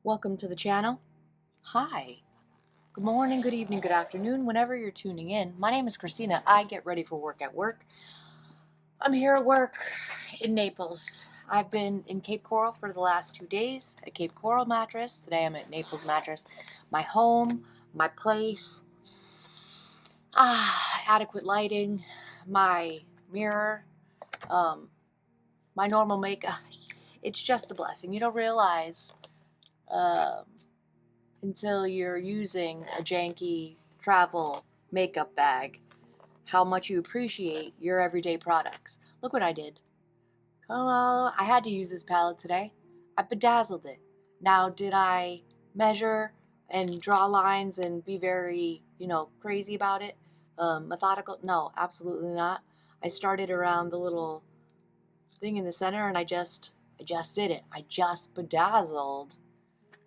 Welcome to the channel. Hi. Good morning, good evening, good afternoon, whenever you're tuning in. My name is Christina. I get ready for work at work. I'm here at work in Naples. I've been in Cape Coral for the last 2 days at Cape Coral Mattress. Today I'm at Naples Mattress. My home, my place, adequate lighting, my mirror, my normal makeup. It's just a blessing. You don't realize until you're using a janky travel makeup bag how much you appreciate your everyday products. Look what I did. I had to use this palette today. I bedazzled it. Now, did I measure and draw lines and be very, crazy about it? Methodical? No, absolutely not. I started around the little thing in the center and I just did it. I just bedazzled.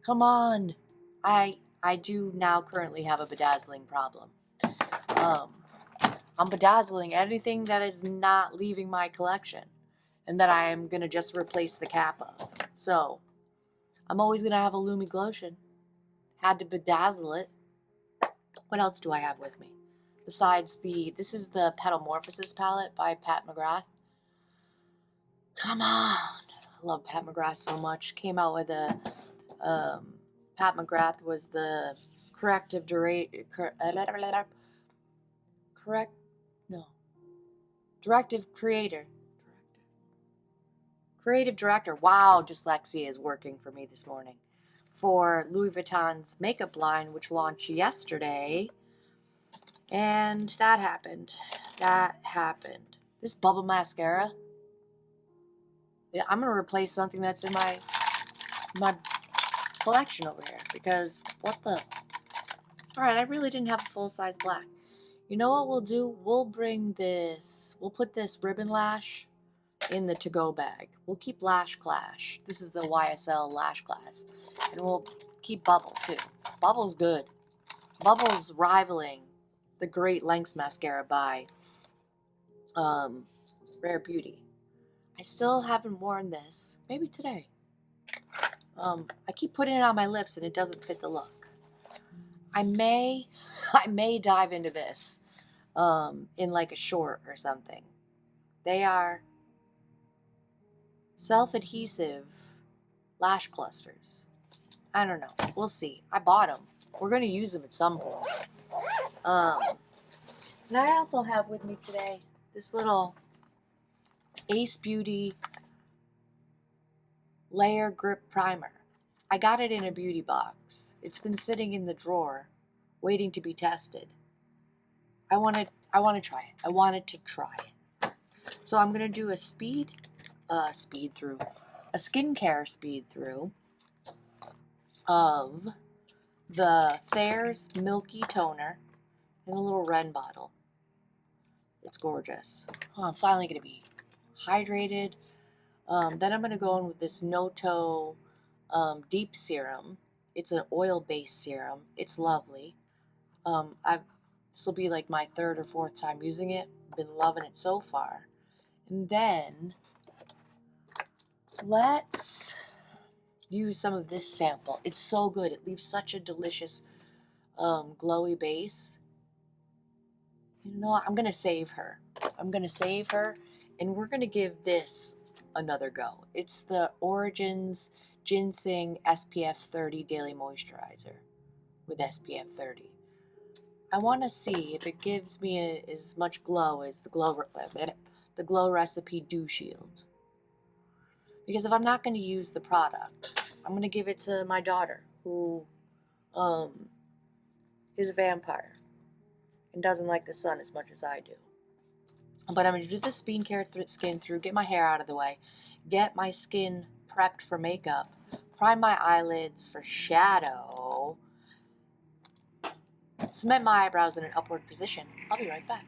Come on. I do now currently have a bedazzling problem. I'm bedazzling anything that is not leaving my collection and that I am going to just replace the cap of. So, I'm always going to have a Lumi Glotion. Had to bedazzle it. What else do I have with me? Besides this is the Petalmorphosis palette by McGrath. Come on. I love Pat McGrath so much. Came out with a... Pat McGrath was the creative director. Wow, dyslexia is working for me this morning. For Louis Vuitton's makeup line, which launched yesterday. And that happened. This bubble mascara. I'm going to replace something that's in my collection over here, because what the... Alright, I really didn't have a full-size black. You know what we'll do? We'll put this ribbon lash in the to-go bag. We'll keep Lash Clash. This is the YSL Lash Class. And we'll keep Bubble, too. Bubble's good. Bubble's rivaling the Great Lengths Mascara by Rare Beauty. I still haven't worn this. Maybe today. I keep putting it on my lips and it doesn't fit the look. I may dive into this in like a short or something. They are self-adhesive lash clusters. I don't know. We'll see. I bought them. We're going to use them at some point. And I also have with me today this little Ace Beauty Layer Grip Primer. I got it in a beauty box. It's been sitting in the drawer waiting to be tested. I wanted to try it. I wanted to try it. So I'm going to do a skincare speed through of the Faves Milky Toner in a little Ren bottle. It's gorgeous. Oh, I'm finally going to be hydrated. Then I'm going to go in with this Noto Deep Serum. It's an oil-based serum. It's lovely. This will be like my 3rd or 4th time using it. I've been loving it so far. And then let's use some of this sample. It's so good. It leaves such a delicious glowy base. You know what? I'm going to save her. And we're going to give this another go. It's the Origins Ginseng SPF 30 Daily Moisturizer with SPF 30. I want to see if it gives me as much glow as the Glow Recipe Dew Shield. Because if I'm not going to use the product, I'm going to give it to my daughter, who is a vampire and doesn't like the sun as much as I do. But I'm going to do the skin through, get my hair out of the way, get my skin prepped for makeup, prime my eyelids for shadow, cement my eyebrows in an upward position. I'll be right back.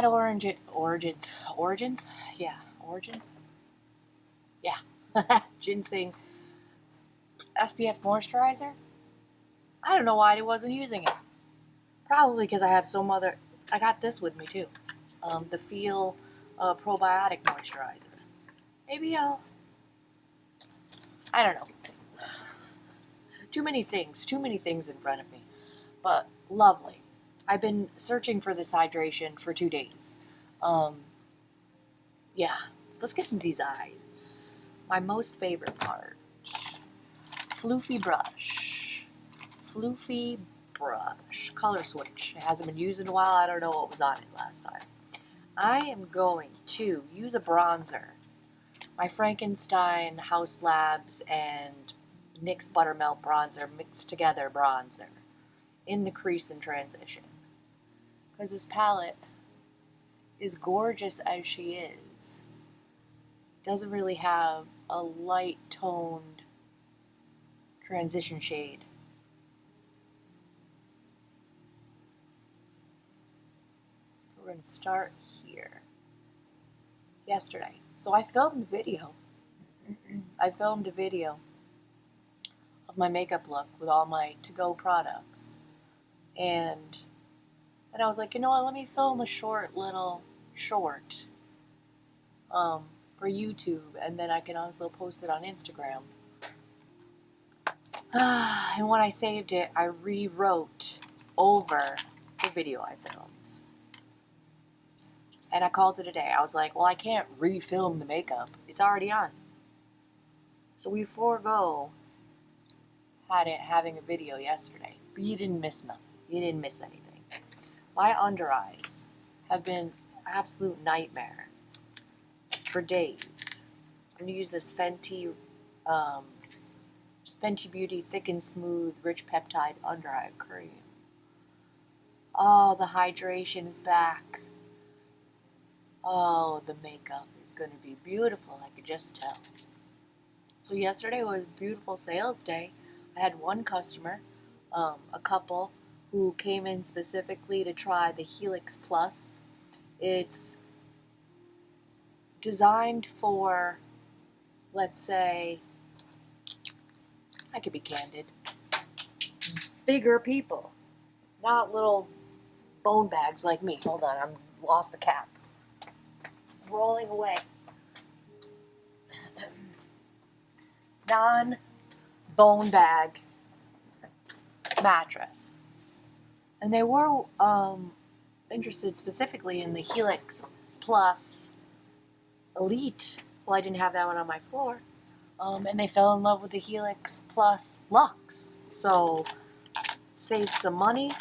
got origins? Yeah, origins? Yeah. Ginseng SPF moisturizer. I don't know why I wasn't using it. Probably because I have some other. I got this with me too. The Feel probiotic moisturizer. Maybe I don't know. Too many things in front of me. But lovely. I've been searching for this hydration for 2 days. Yeah. Let's get into these eyes. My most favorite part. Floofy brush. Floofy brush. Color switch. It hasn't been used in a while. I don't know what was on it last time. I am going to use a bronzer. My Frankenstein House Labs and NYX Buttermelt bronzer mixed together bronzer in the crease and transition. Because this palette, as gorgeous as she is, doesn't really have a light toned transition shade. So we're going to start here. Yesterday. So I filmed a video. I filmed a video of my makeup look with all my to-go products. And I was like, you know what, let me film a little short for YouTube, and then I can also post it on Instagram. And when I saved it, I rewrote over the video I filmed. And I called it a day. I was like, well, I can't refilm the makeup. It's already on. So we forego having a video yesterday. But you didn't miss nothing. You didn't miss anything. My under eyes have been an absolute nightmare for days. I'm going to use this Fenty Beauty Thick and Smooth Rich Peptide Under Eye Cream. Oh, the hydration is back. Oh, the makeup is going to be beautiful. I could just tell. So yesterday was a beautiful sales day. I had one customer, a couple, who came in specifically to try the Helix Plus. It's designed for, let's say, I could be candid, bigger people, not little bone bags like me. Hold on, I'm lost the cap. It's rolling away. Non-bone bag mattress. And they were interested specifically in the Helix Plus Elite. Well, I didn't have that one on my floor. And they fell in love with the Helix Plus Luxe. So, saved some money.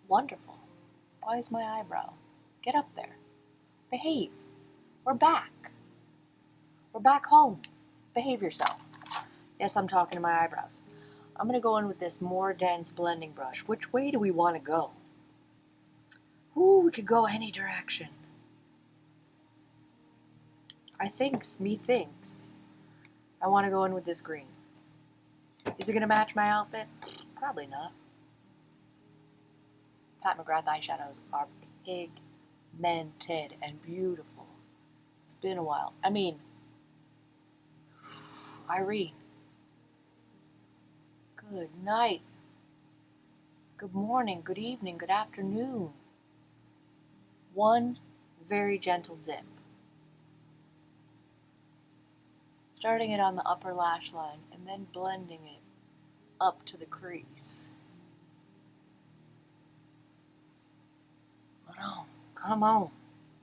Wonderful. Why is my eyebrow? Get up there. Behave. We're back. We're back home. Behave yourself. Yes, I'm talking to my eyebrows. I'm going to go in with this more dense blending brush. Which way do we want to go? Ooh, we could go any direction. Methinks I want to go in with this green. Is it going to match my outfit? Probably not. Pat McGrath eyeshadows are pigmented and beautiful. It's been a while. I mean, Irene. Good night. Good morning, good evening, good afternoon. One very gentle dip. Starting it on the upper lash line and then blending it up to the crease. Oh, come on. I'm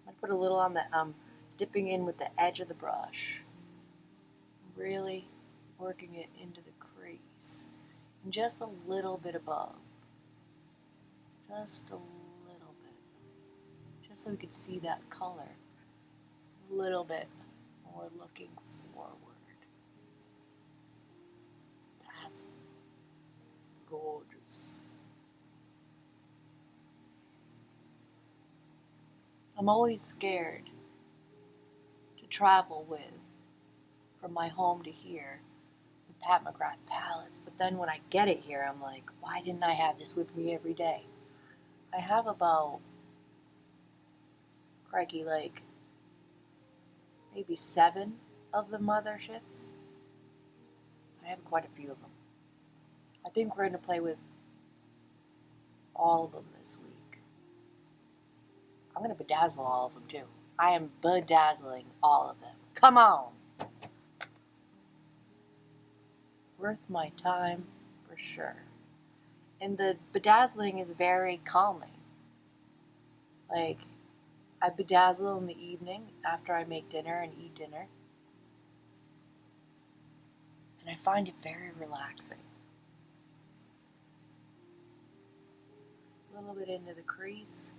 going to put a little on the, dipping in with the edge of the brush. Really working it into the crease. And just a little bit above. Just a little bit. Just so we could see that color. A little bit more looking forward. That's gorgeous. I'm always scared to travel with, from my home to here, the Pat McGrath palettes. But then when I get it here, I'm like, why didn't I have this with me every day? I have about, crikey, like maybe 7 of the Motherships. I have quite a few of them. I think we're going to play with all of them this week. I'm going to bedazzle all of them too. I am bedazzling all of them. Come on! Worth my time for sure. And the bedazzling is very calming. Like, I bedazzle in the evening after I make dinner and eat dinner. And I find it very relaxing. A little bit into the crease.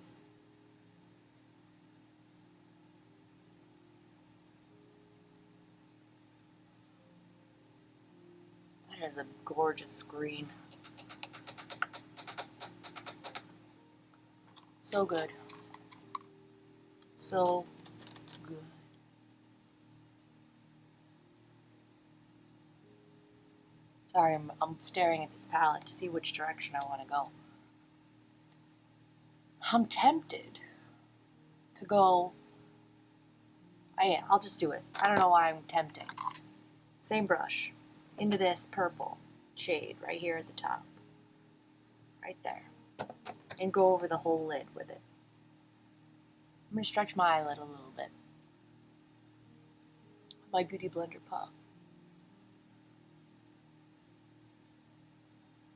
That is a gorgeous green. So good. So good. Sorry, I'm staring at this palette to see which direction I want to go. I'm tempted to go. I'll just do it. I don't know why I'm tempting. Same brush. Into this purple shade right here at the top. Right there. And go over the whole lid with it. I'm going to stretch my eyelid a little bit. My Beauty Blender Puff.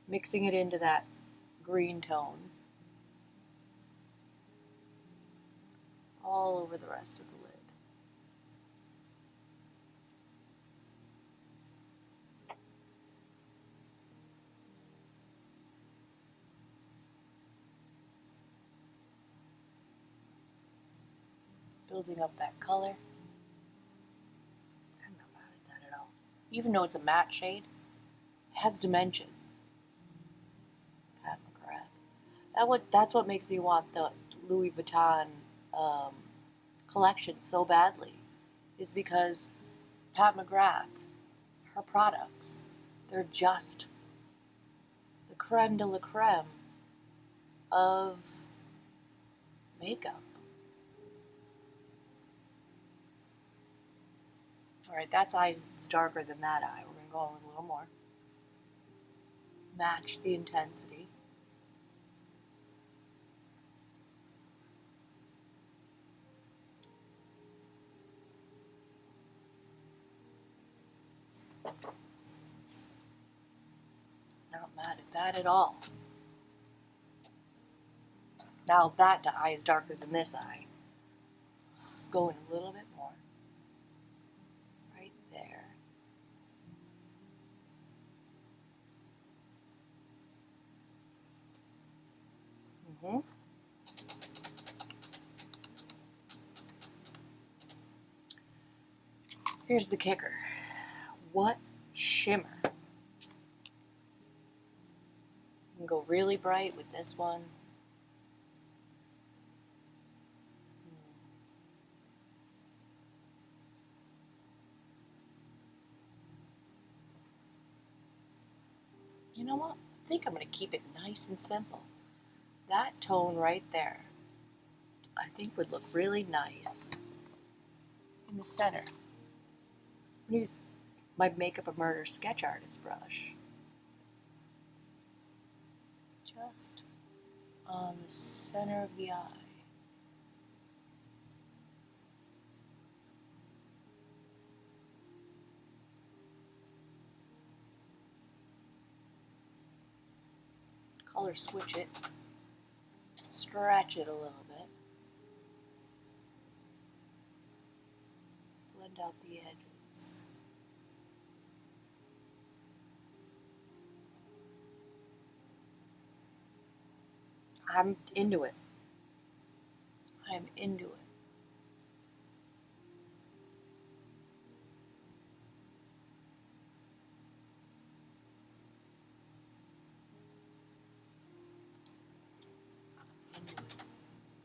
Mixing it into that green tone. All over the rest of the lid. Building up that color. I'm not mad at that at all. Even though it's a matte shade, it has dimension. Pat McGrath. That's what makes me want the Louis Vuitton collection so badly, is because Pat McGrath, her products, they're just the creme de la creme of makeup. Alright, that's eyes darker than that eye. We're going to go in a little more. Match the intensity. Not mad at that at all. Now that eye is darker than this eye. Go in a little bit more. Right there. Here's the kicker. What shimmer? You can go really bright with this one. You know what? I think I'm going to keep it nice and simple. That tone right there, I think would look really nice in the center. I'm going to use my Makeup a Murder sketch artist brush. Just on the center of the eye. Color switch it. Stretch it a little bit. Blend out the edges. I'm into it. I'm into it.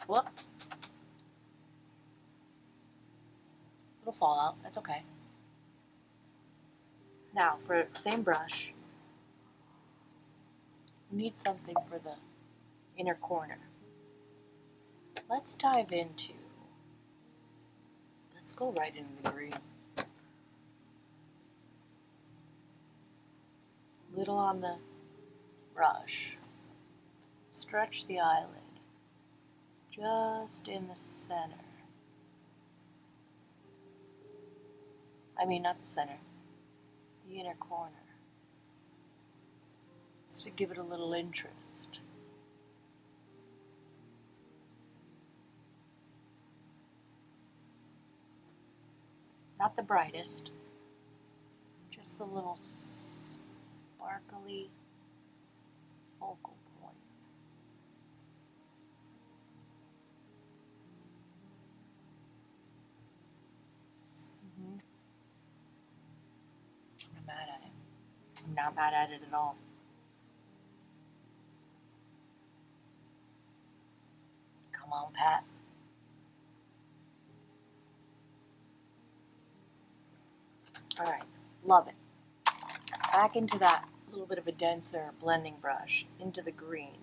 Whoop. It'll fall out. That's okay. Now, for the same brush, we need something for the inner corner. let's dive into, let's go right into the green. Little on the brush. Stretch the eyelid just in the center. I mean, not the center, the inner corner. Just to give it a little interest. Not the brightest, just the little sparkly focal point. I'm not mad at it. I'm not mad at it at all. Come on, Pat. All right, love it. Back into that little bit of a denser blending brush, into the green.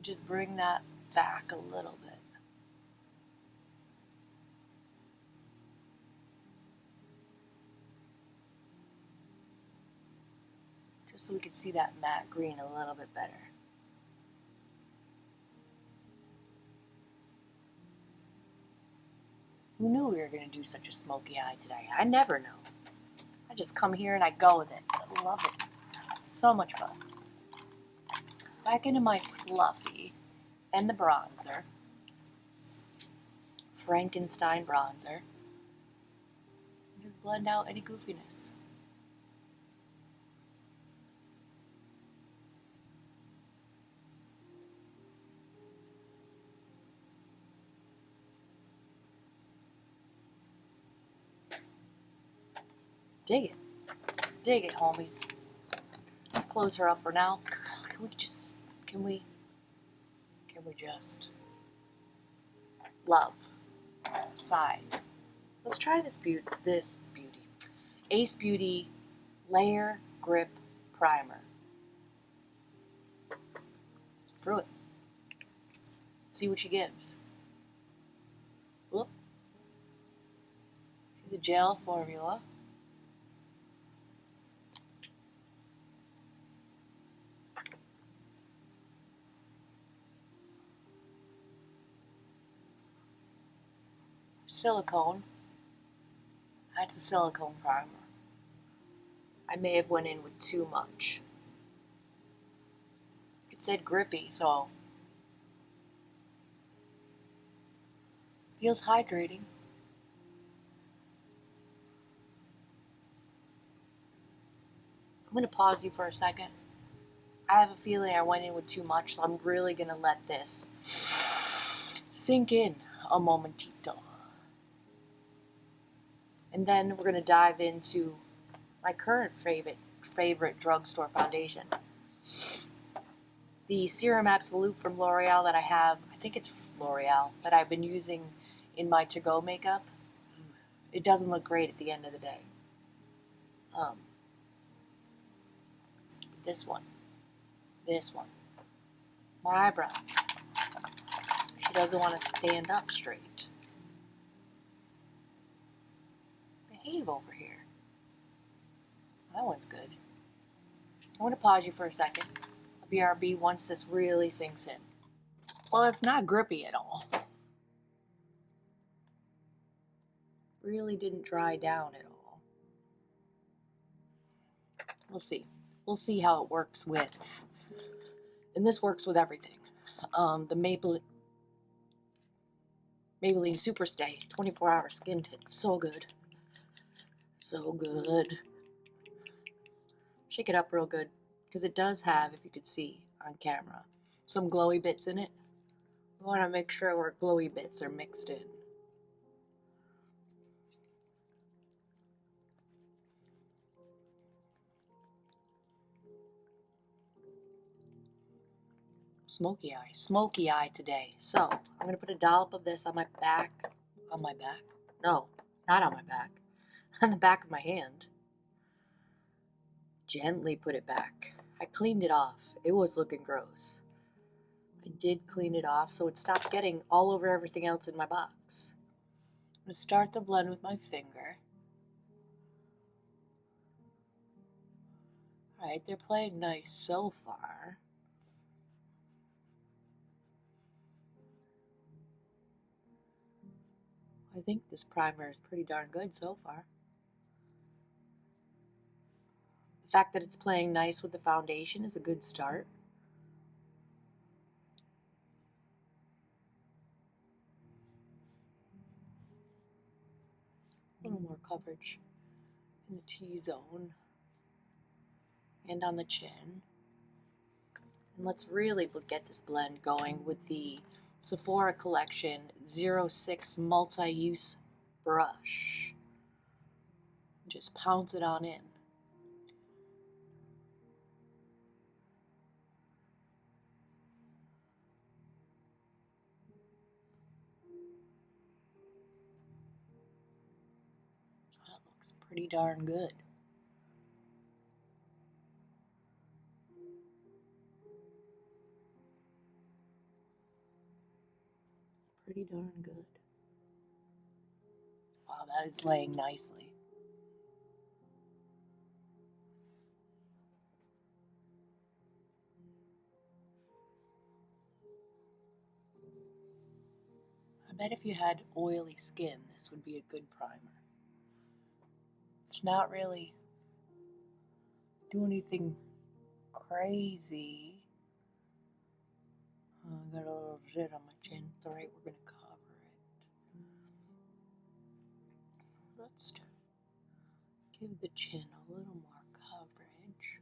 Just bring that back a little bit. Just so we could see that matte green a little bit better. Who knew we were going to do such a smoky eye today? I never know. I just come here and I go with it. I love it. So much fun. Back into my fluffy and the bronzer. Frankenstein bronzer. Just blend out any goofiness. Dig it. Dig it, homies. Let's close her up for now. Can we just love side. Let's try this beauty. Ace Beauty Layer Grip Primer. Through it. See what she gives. Whoop. She's a gel formula. Silicone. That's the silicone primer. I may have went in with too much. It said grippy, so feels hydrating. I'm going to pause you for a second. I have a feeling I went in with too much, so I'm really going to let this sink in a momentito. And then we're going to dive into my current favorite drugstore foundation. The Serum Absolute from L'Oreal that I have, I think it's L'Oreal, that I've been using in my to-go makeup. It doesn't look great at the end of the day. This one. My eyebrow. She doesn't want to stand up straight. Behave over here. That one's good. I'm going to pause you for a second. A BRB once this really sinks in. Well, it's not grippy at all. Really didn't dry down at all. We'll see. We'll see how it works with. And this works with everything. The Maybelline Superstay 24-hour skin tint. So good. So good. Shake it up real good. Because it does have, if you could see on camera, some glowy bits in it. We want to make sure our glowy bits are mixed in. Smoky eye today. So I'm going to put a dollop of this on my back. No, not on my back. On the back of my hand. Gently put it back. I cleaned it off. It was looking gross. I did clean it off so it stopped getting all over everything else in my box. I'm going to start the blend with my finger. Alright, they're playing nice so far. I think this primer is pretty darn good so far. The fact that it's playing nice with the foundation is a good start. A little more coverage in the T-zone and on the chin. And let's really get this blend going with the Sephora Collection 06 Multi-Use Brush. Just pounce it on in. That looks pretty darn good. Pretty darn good. Wow, that is laying nicely. I bet if you had oily skin, this would be a good primer. It's not really doing anything crazy. Oh, I got a little zit on my chin. It's alright, we're going to cover it. Let's give the chin a little more coverage.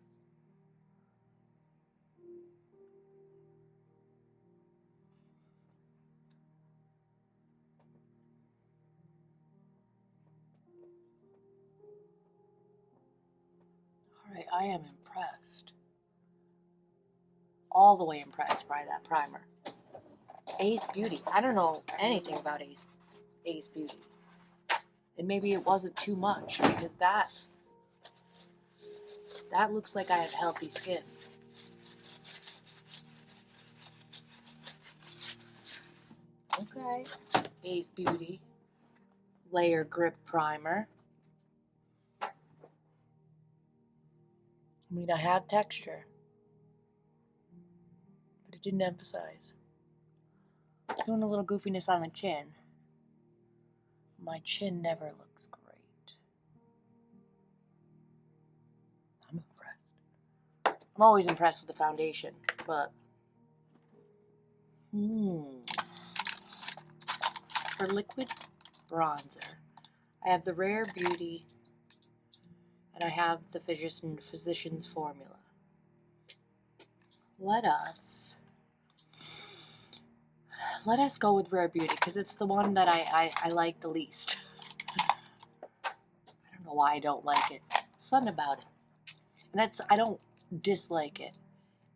Alright, I am impressed. All the way impressed by that primer. Ace Beauty. I don't know anything about Ace Beauty. And maybe it wasn't too much because that looks like I have healthy skin. Okay. Ace Beauty Layer Grip Primer. I mean, I have texture, but it didn't emphasize. Doing a little goofiness on the chin. My chin never looks great. I'm impressed. I'm always impressed with the foundation, but for liquid bronzer, I have the Rare Beauty and I have the Physicians Formula. Let us go with Rare Beauty because it's the one that I like the least. I don't know why I don't like it. Something about it. And I don't dislike it.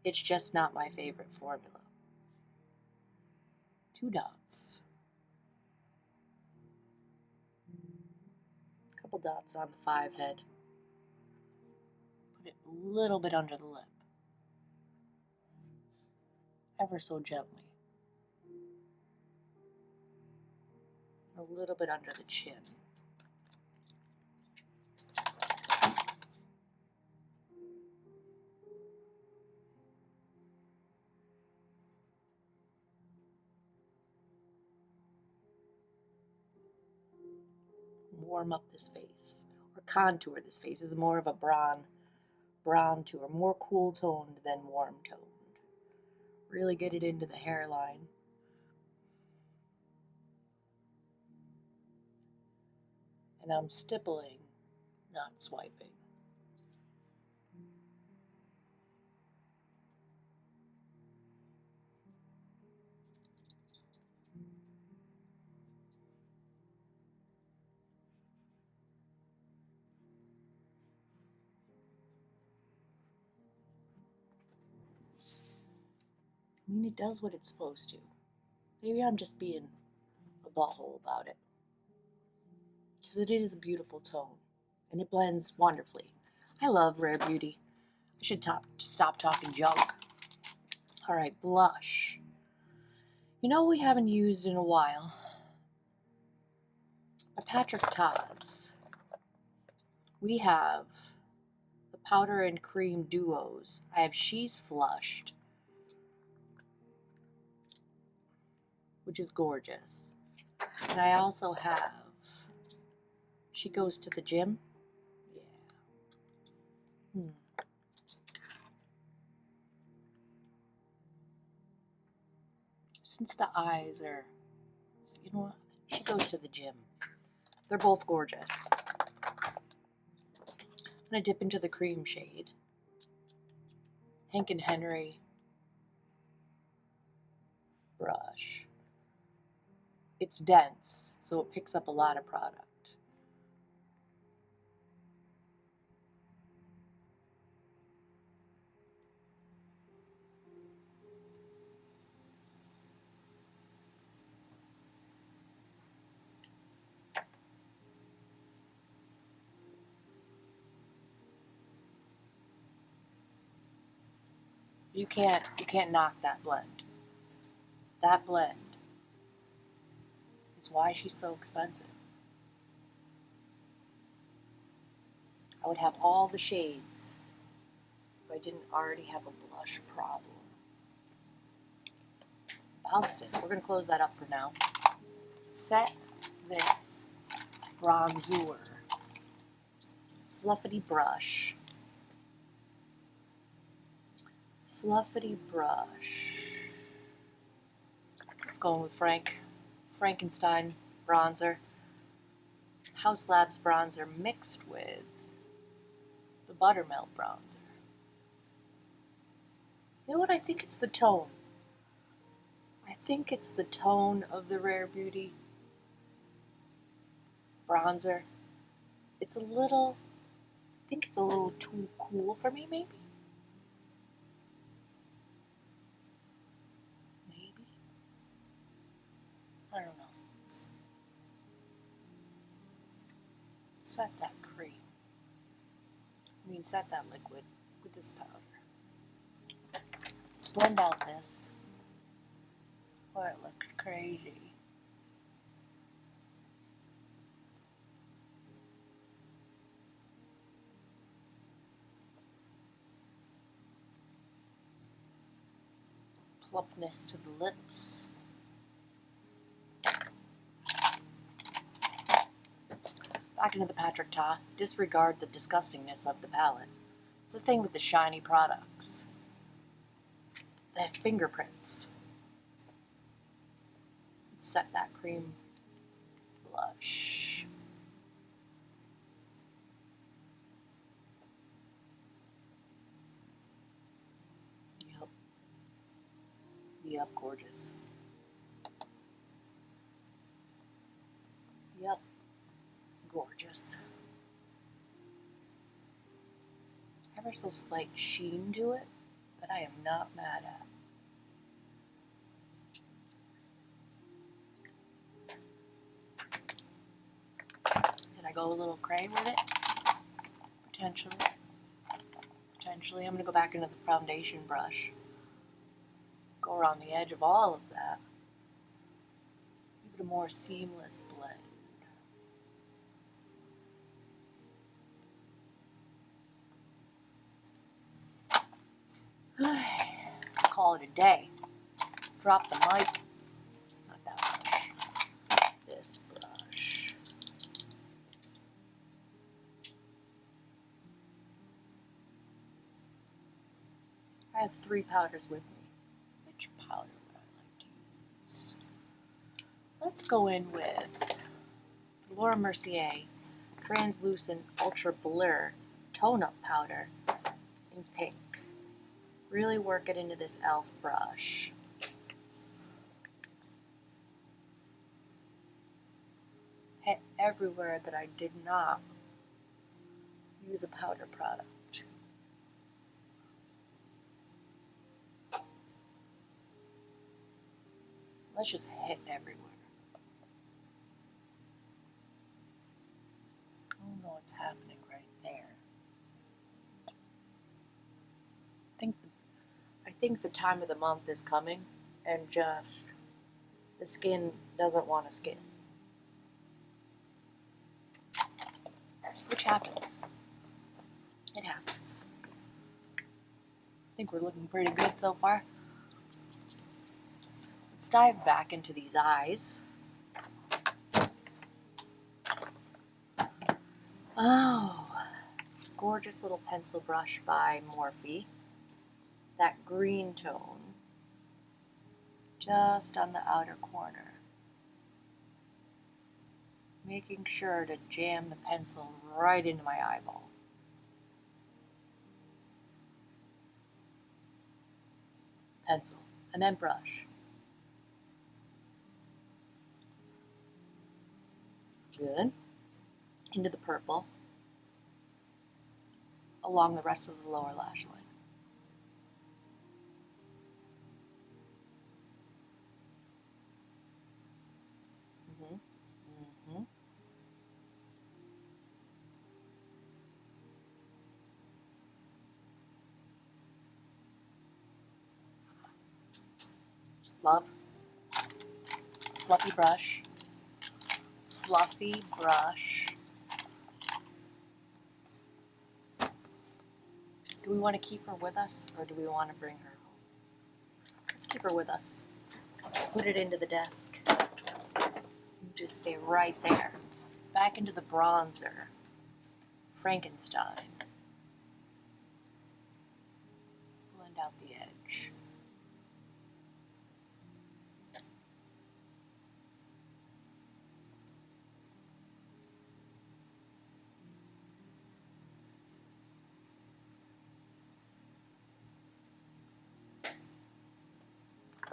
It's just not my favorite formula. 2 dots. A couple dots on the 5 head. Put it a little bit under the lip. Ever so gently. A little bit under the chin. Warm up this face, or contour this face. This is more of a brown tour, more cool toned than warm toned. Really get it into the hairline. And I'm stippling, not swiping. I mean, it does what it's supposed to. Maybe I'm just being a butthole about it. Because it is a beautiful tone. And it blends wonderfully. I love Rare Beauty. I should stop talking junk. Alright, blush. You know we haven't used in a while? The Patrick Todds. We have the powder and cream duos. I have She's Flushed, which is gorgeous. And I also have She Goes to the Gym. Yeah. Since the eyes are, you know what? She Goes to the Gym. They're both gorgeous. I'm going to dip into the cream shade. Hank and Henry brush. It's dense, so it picks up a lot of product. You can't knock that blend. That blend is why she's so expensive. I would have all the shades if I didn't already have a blush problem. Boston. We're going to close that up for now. Set this bronzer. Fluffity brush. Fluffity brush. Let's go with Frankenstein bronzer. House Labs bronzer mixed with the Buttermilk bronzer. You know what? I think it's the tone. I think it's the tone of the Rare Beauty bronzer. It's a little, I think it's a little too cool for me, maybe? Maybe? I don't know. Set that cream. Set that liquid with this powder. Let's blend out this. Oh, it looks crazy. Plumpness to the lips. Back into the Patrick Ta. Disregard the disgustingness of the palette. It's the thing with the shiny products. They have fingerprints. Set that cream blush. Yep, gorgeous. Yep, gorgeous. Ever so slight sheen to it that I am not mad at. Can I go a little cray with it? Potentially. Potentially. I'm going to go back into the foundation brush. Go around the edge of all of that. Give it a more seamless blend. Call it a day. Drop the mic. Not that much. This brush. I have 3 powders with me. Which powder would I like to use? Let's go in with Laura Mercier Translucent Ultra Blur Tone-Up Powder in pink. Really work it into this e.l.f. brush. Hit everywhere that I did not use a powder product. Let's just hit everywhere. I don't know what's happening right there. I think the time of the month is coming, and just The skin doesn't want a skin. Which happens. It happens. I think we're looking pretty good so far. Let's dive back into these eyes. Oh, gorgeous little pencil brush by Morphe. That green tone, just on the outer corner. Making sure to jam the pencil right into my eyeball. Pencil, and then brush. Good. Into the purple, along the rest of the lower lash line. Love. Fluffy brush. Fluffy brush. Do we want to keep her with us, or do we want to bring her home? Let's keep her with us. Put it into the desk. You just stay right there. Back into the bronzer. Frankenstein. Blend out the edge.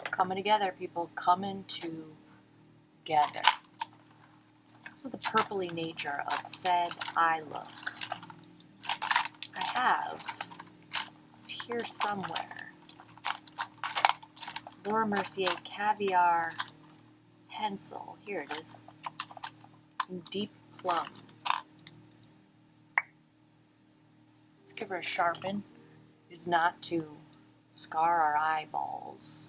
Coming together, people. Coming together. So the purpley nature of said eye look. I have, it's here somewhere, Laura Mercier Caviar pencil. Here it is. In Deep Plum. Let's give her a sharpen. Is not to scar our eyeballs.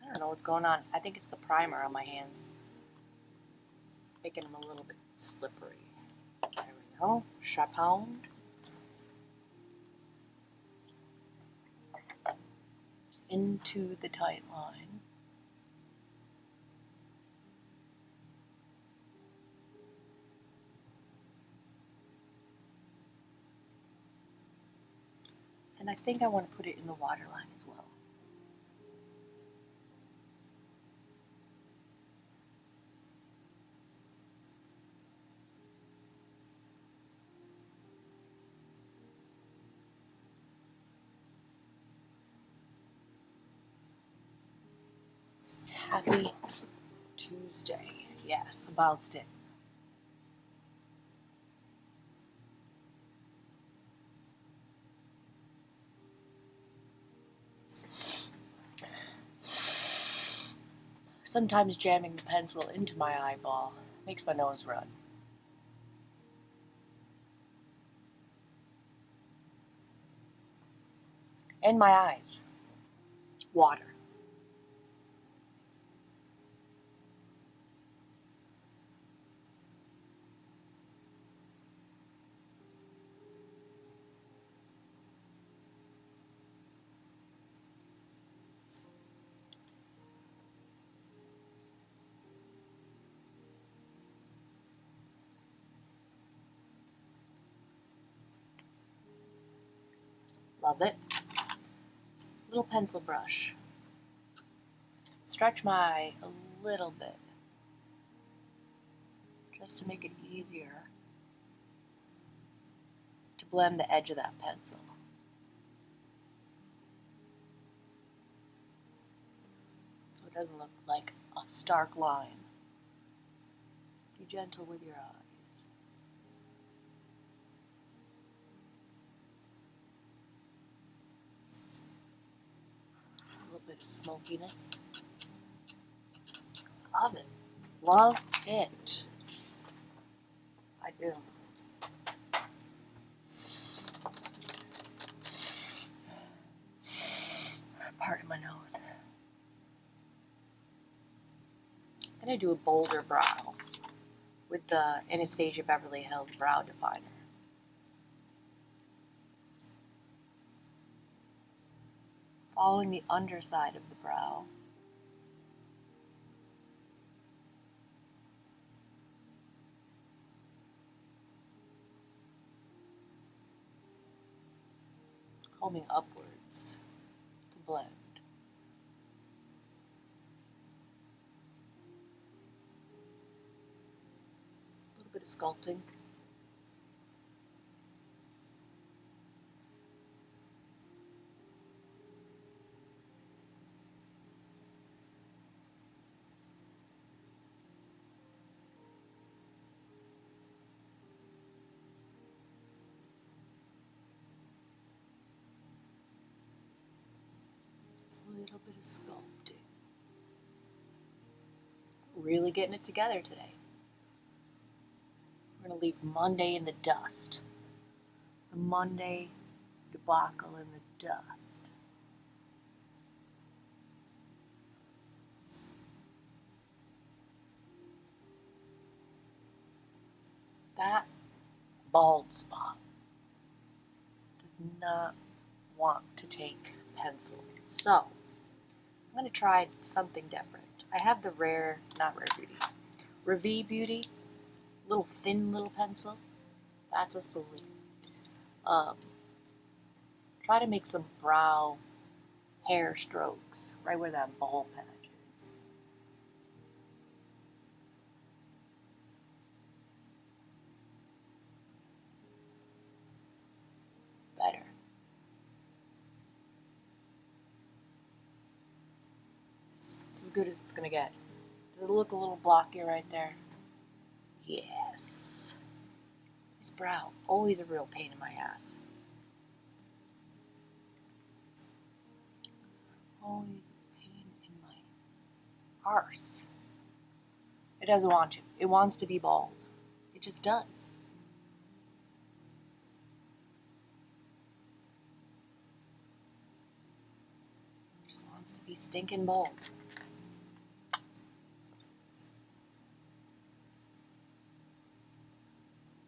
I don't know what's going on. I think it's the primer on my hands. Making them a little bit slippery. There we go. Sharpened. Into the tight line. And I think I want to put it in the waterline as well. Happy Tuesday. Yes, about it. Sometimes jamming the pencil into my eyeball makes my nose run. And my eyes. Water. Love it. Little pencil brush. Stretch my eye a little bit, just to make it easier to blend the edge of that pencil. So it doesn't look like a stark line. Be gentle with your eyes. Bit of smokiness. Love it. Love it. I do. Pardon my nose. I'm going to do a bolder brow with the Anastasia Beverly Hills Brow Definer. Following the underside of the brow. Combing upwards to blend. A little bit of sculpting. A little bit of sculpting. Really getting it together today. We're going to leave Monday in the dust. The Monday debacle in the dust. That bald spot does not want to take pencil. So, I'm going to try something different. I have the Revee Beauty, little thin little pencil. That's a spoolie. Try to make some brow hair strokes right where that bald patch is. Better. It's as good as it's going to get. Does it look a little blocky right there? Yes. This brow, always a real pain in my ass. Always a pain in my arse. It doesn't want to. It wants to be bald. It just does. It just wants to be stinking bald.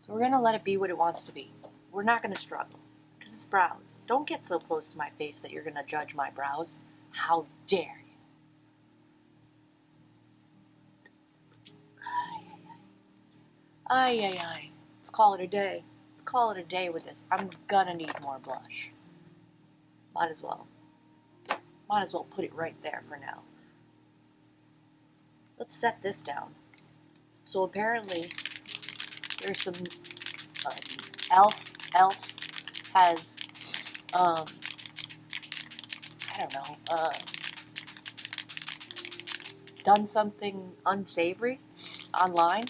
So we're going to let it be what it wants to be. We're not going to struggle, because it's brows. Don't get so close to my face that you're going to judge my brows. How dare you? Ay, ay, ay. Let's call it a day. Let's call it a day with this. I'm going to need more blush. Might as well. Might as well put it right there for now. Let's set this down. So apparently, there's some Elf has I don't know, done something unsavory online.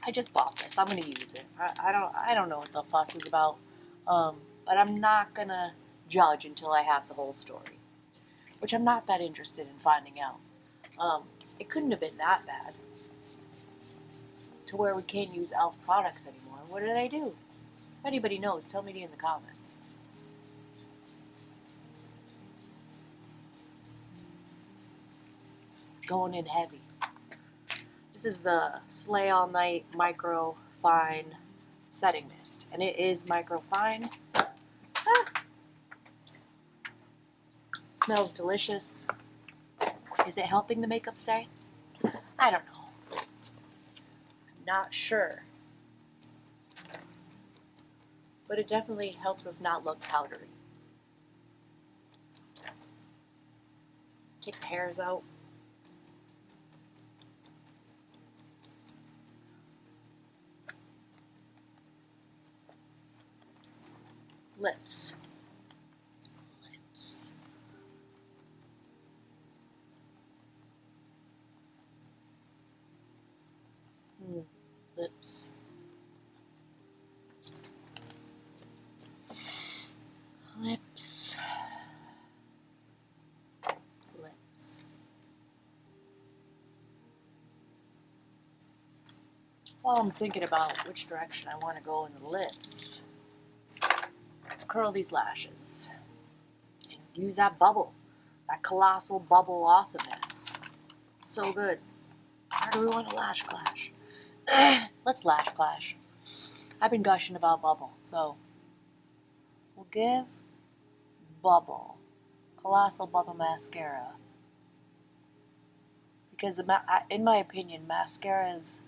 I just bought this. I'm gonna use it. I don't know what the fuss is about, but I'm not gonna judge until I have the whole story, which I'm not that interested in finding out. It couldn't have been that bad to where we can't use Elf products anymore. What do they do? If anybody knows, tell me in the comments. Going in heavy. This is the Slay All Night Micro Fine Setting Mist, and it is micro fine. Smells delicious. Is it helping the makeup stay? I don't know. Not sure, but it definitely helps us not look powdery. Take the hairs out. Lips. Lips. Lips. Lips. While I'm thinking about which direction I want to go in the lips, let's curl these lashes. And use that bubble. That colossal bubble awesomeness. So good. Or do we want a lash clash? Let's lash clash. I've been gushing about bubble, so we'll give bubble, colossal bubble mascara. Because in my opinion, mascaras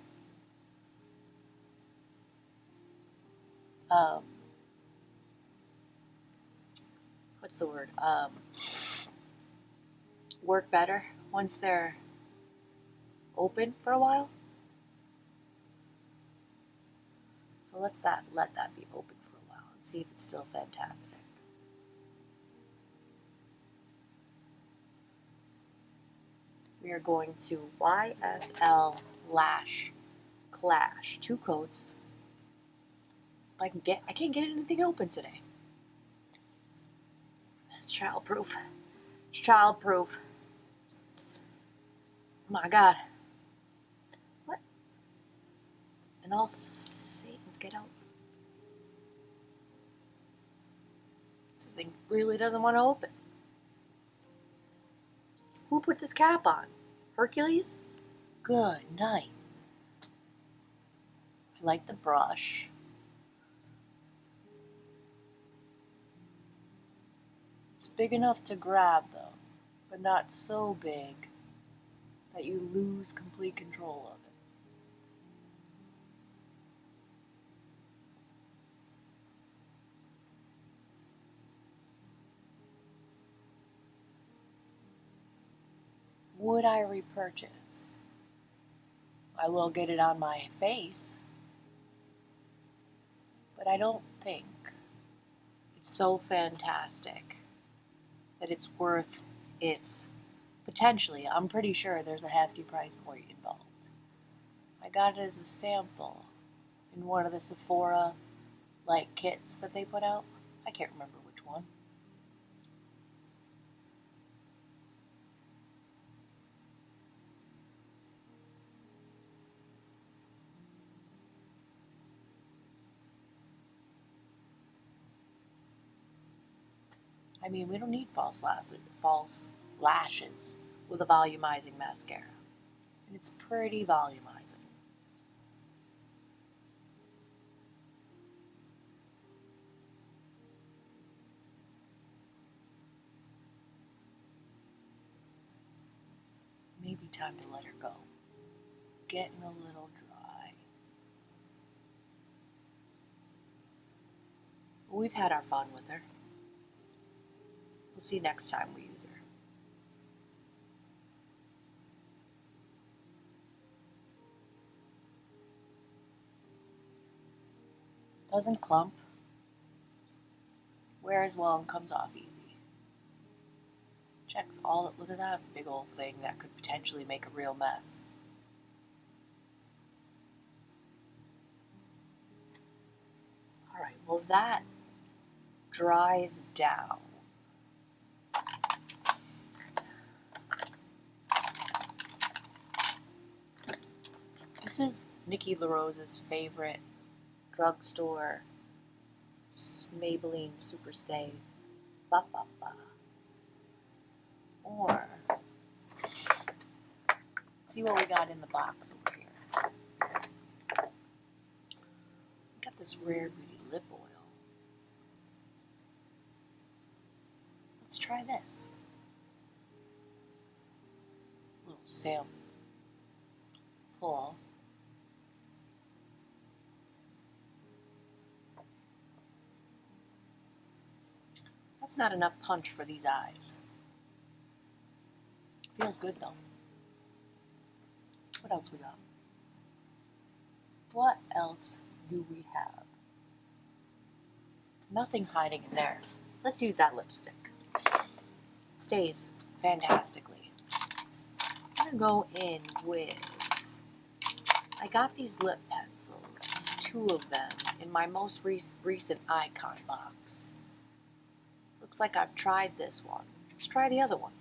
what's the word? Work better once they're open for a while. So let that be open for a while and see if it's still fantastic. We are going to YSL Lash Clash, 2 coats. I can't get anything open today. It's childproof. It's childproof. Oh my God. What? And all Satan's get out. This thing really doesn't want to open. Who put this cap on? Hercules? Good night. I like the brush. It's big enough to grab though, but not so big that you lose complete control of it. Would I repurchase? I will get it on my face, but I don't think it's so fantastic that it's worth its potentially. I'm pretty sure there's a hefty price point involved. I got it as a sample in one of the Sephora kits that they put out. I can't remember which one. I mean, we don't need false lashes with a volumizing mascara. And it's pretty volumizing. Maybe time to let her go. Getting a little dry. We've had our fun with her. We'll see next time we use her. Doesn't clump. Wears well and comes off easy. Checks all, look at that big old thing that could potentially make a real mess. Alright, well that dries down. This is Nikki LaRose's favorite drugstore Maybelline Superstay. Ba, ba, ba. Or, see what we got in the box over here. We got this Rare Beauty lip oil. Let's try this. Little sample. That's not enough punch for these eyes. Feels good though. What else we got? What else do we have? Nothing hiding in there. Let's use that lipstick. It stays fantastically. I'm gonna go in with, I got these lip pencils, 2 of them, in my most recent icon box. Looks like I've tried this one. Let's try the other one.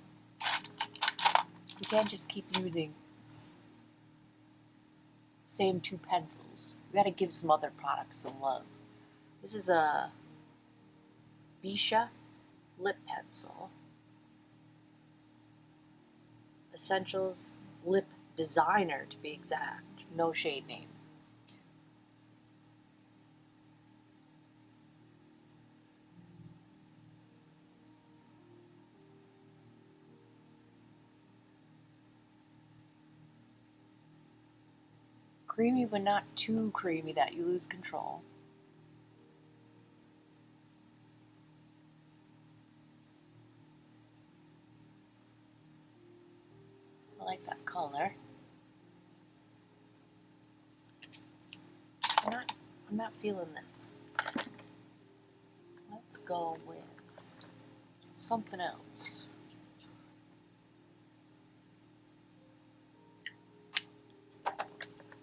You can't just keep using Same two pencils. We gotta give some other products some love. This is a Bisha lip pencil. Essentials Lip Designer, to be exact. No shade name. Creamy, but not too creamy that you lose control. I like that color. I'm not feeling this. Let's go with something else.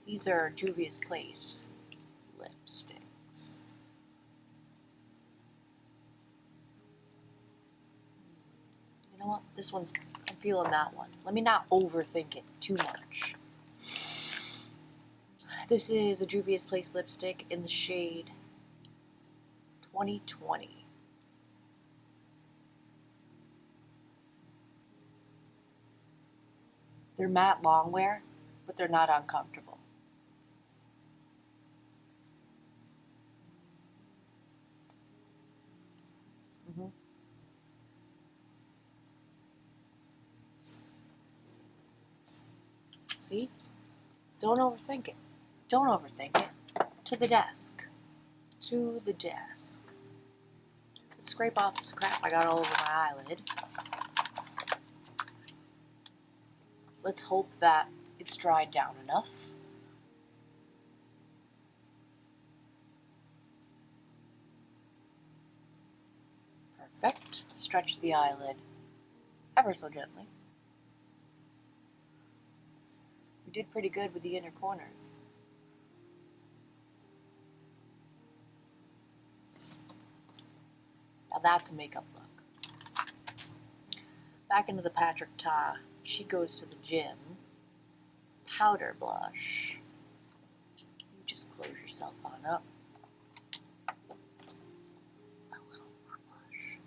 These are Juvia's Place lipsticks. You know what? This one's, I'm feeling that one. Let me not overthink it too much. This is a Juvia's Place lipstick in the shade 2020. They're matte longwear, but they're not uncomfortable. See? Don't overthink it. Don't overthink it. To the desk. To the desk. Let's scrape off this crap I got all over my eyelid. Let's hope that it's dried down enough. Perfect. Stretch the eyelid ever so gently. We did pretty good with the inner corners. Now that's a makeup look. Back into the Patrick Ta. She goes to the gym. Powder blush. You just close yourself on up. A little more blush.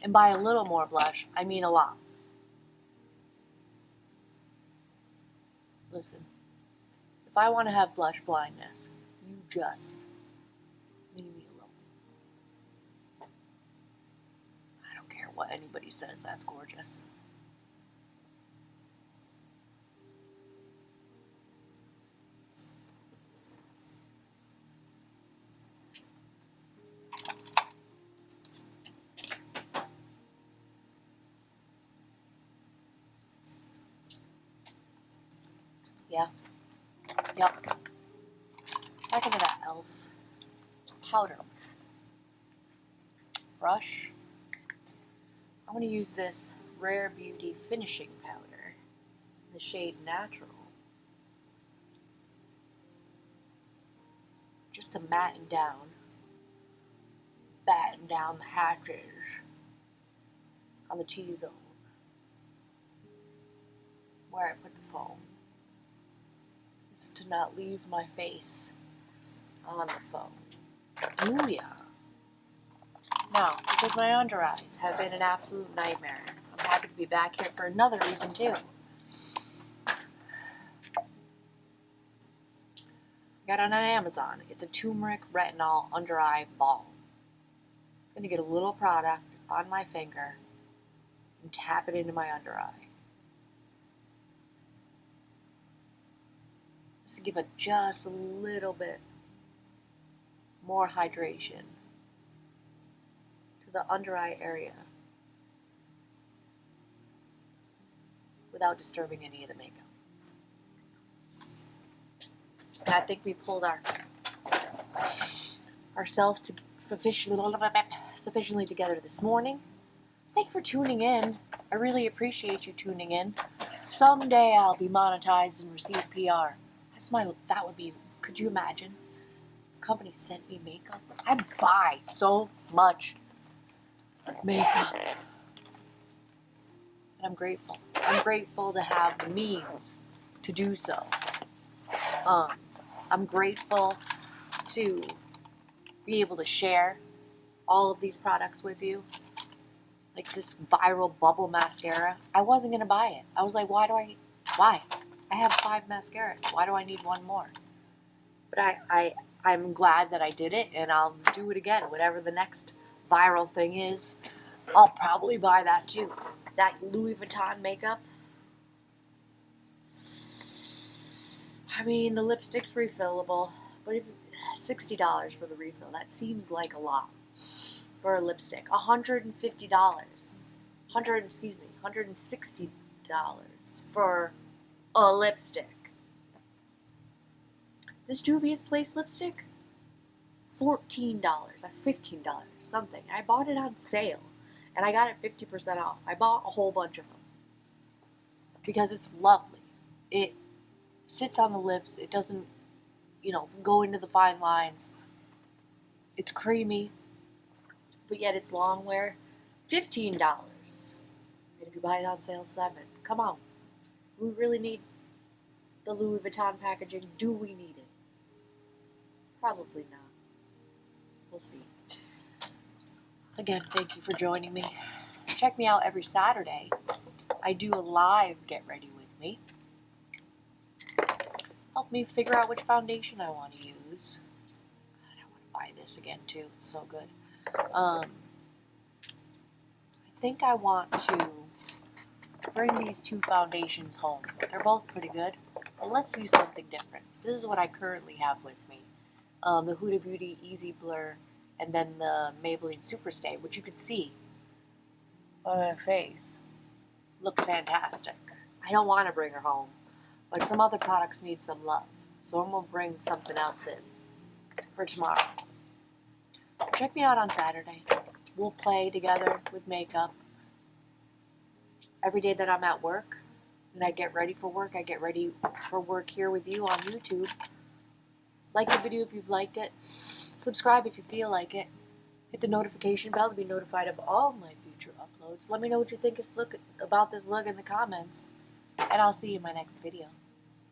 And by a little more blush, I mean a lot. Listen, if I want to have blush blindness, you just leave me alone. I don't care what anybody says, that's gorgeous. Yeah. Yep. Back into that e.l.f. powder brush. I'm going to use this Rare Beauty finishing powder in the shade Natural. Just to batten down the hatches on the T-zone where I put the foam. To not leave my face on the phone. Juvia. Now, because my under eyes have been an absolute nightmare, I'm happy to be back here for another reason too. Got it on Amazon. It's a turmeric retinol under eye balm. It's going to get a little product on my finger and tap it into my under eye. To give it just a little bit more hydration to the under eye area without disturbing any of the makeup. And I think we pulled ourselves sufficiently together this morning. Thank you for tuning in. I really appreciate you tuning in. Someday I'll be monetized and receive PR. That would be, could you imagine? The company sent me makeup. I buy so much makeup. And And I'm grateful. I'm grateful to have the means to do so. I'm grateful to be able to share all of these products with you. Like this viral bubble mascara. I wasn't going to buy it. I was like, why? I have 5 mascaras. Why do I need one more? But I'm glad that I did it, and I'll do it again. Whatever the next viral thing is, I'll probably buy that too. That Louis Vuitton makeup. I mean, the lipstick's refillable, but $60 for the refill. That seems like a lot for a lipstick. $150. $160 for a lipstick. This Juvia's Place lipstick, $14 or $15, something. I bought it on sale, and I got it 50% off. I bought a whole bunch of them because it's lovely. It sits on the lips. It doesn't, go into the fine lines. It's creamy, but yet it's long wear. $15. And if you buy it on sale, $7. Come on. We really need the Louis Vuitton packaging. Do we need it? Probably not. We'll see. Again, thank you for joining me. Check me out every Saturday. I do a live Get Ready With Me. Help me figure out which foundation I want to use. God, I want to buy this again too. It's so good. I think I want to bring these 2 foundations home. They're both pretty good. But let's do something different. This is what I currently have with me. The Huda Beauty Easy Blur, and then the Maybelline Superstay, which you can see on my face. Looks fantastic. I don't want to bring her home, but some other products need some love. So I'm going to bring something else in for tomorrow. Check me out on Saturday. We'll play together with makeup. Every day that I'm at work, and I get ready for work, I get ready for work here with you on YouTube. Like the video if you've liked it. Subscribe if you feel like it. Hit the notification bell to be notified of all my future uploads. Let me know what you think about this look in the comments. And I'll see you in my next video.